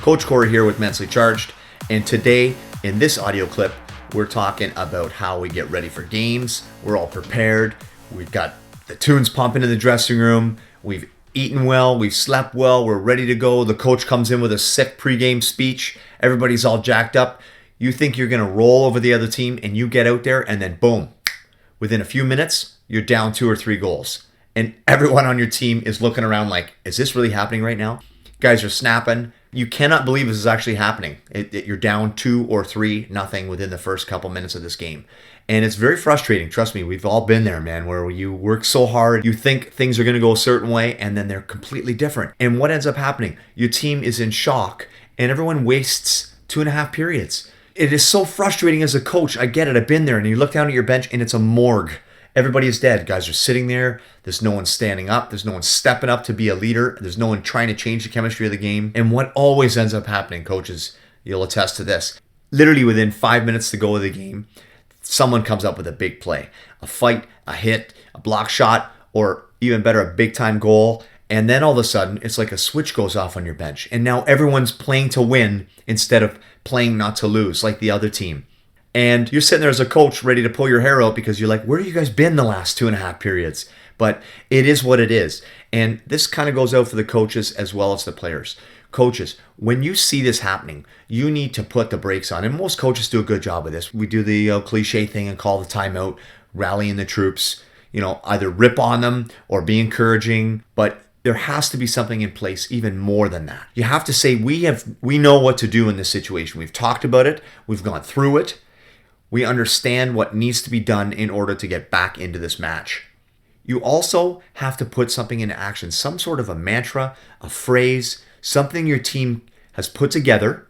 Coach Corey here with Mentally Charged, and today in this audio clip, we're talking about how we get ready for games. We're all prepared. We've got the tunes pumping in the dressing room. We've eaten well. We've slept well. We're ready to go. The coach comes in with a sick pregame speech. Everybody's all jacked up. You think you're going to roll over the other team, and you get out there, and then boom, within a few minutes, you're down 2 or 3 goals. And everyone on your team is looking around like, is this really happening right now? Guys are snapping. You cannot believe this is actually happening. You're down 2 or 3-0 within the first couple minutes of this game. And it's very frustrating. Trust me, we've all been there, man, where you work so hard, you think things are going to go a certain way, and then they're completely different. And what ends up happening? Your team is in shock, and everyone wastes 2.5 periods. It is so frustrating as a coach. I get it. I've been there. And you look down at your bench, and it's a morgue. Everybody is dead. Guys are sitting there. There's no one standing up. There's no one stepping up to be a leader. There's no one trying to change the chemistry of the game. And what always ends up happening, coaches, you'll attest to this, literally within 5 minutes to go of the game, someone comes up with a big play, a fight, a hit, a block shot, or even better, a big-time goal. And then all of a sudden, it's like a switch goes off on your bench. And now everyone's playing to win instead of playing not to lose like the other team. And you're sitting there as a coach ready to pull your hair out because you're like, where have you guys been the last 2.5 periods? But it is what it is. And this kind of goes out for the coaches as well as the players. Coaches, when you see this happening, you need to put the brakes on. And most coaches do a good job of this. We do the cliche thing and call the timeout, rallying the troops, either rip on them or be encouraging. But there has to be something in place even more than that. You have to say, we know what to do in this situation. We've talked about it. We've gone through it. We understand what needs to be done in order to get back into this match. You also have to put something into action, some sort of a mantra, a phrase, something your team has put together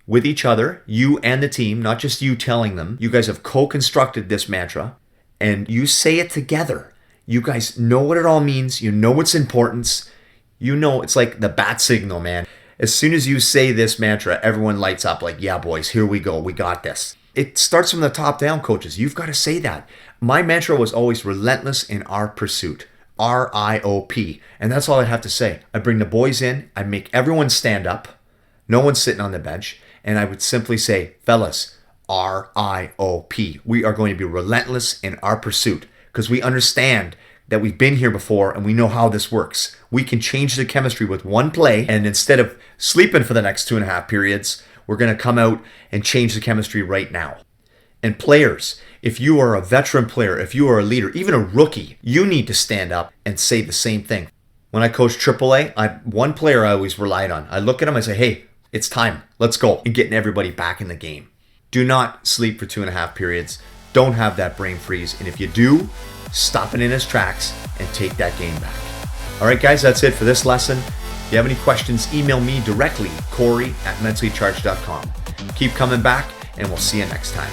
with each other, you and the team, not just you telling them. You guys have co-constructed this mantra, and you say it together. You guys know what it all means. You know its importance. It's like the bat signal, man. As soon as you say this mantra, everyone lights up like, yeah, boys, here we go. We got this. It starts from the top down, coaches. You've got to say that. My mantra was always relentless in our pursuit. RIOP. And that's all I have to say. I bring the boys in. I make everyone stand up. No one's sitting on the bench. And I would simply say, fellas, RIOP. We are going to be relentless in our pursuit because we understand that we've been here before and we know how this works. We can change the chemistry with one play, and instead of sleeping for the next 2.5 periods, we're going to come out and change the chemistry right now. And players, if you are a veteran player, if you are a leader, even a rookie, you need to stand up and say the same thing. When I coached AAA, one player I always relied on. I look at him, I say, hey, it's time. Let's go. And getting everybody back in the game. Do not sleep for 2.5 periods. Don't have that brain freeze. And if you do, stop it in its tracks and take that game back. All right, guys, that's it for this lesson. If you have any questions, email me directly, Corey@mentallycharged.com. Keep coming back, and we'll see you next time.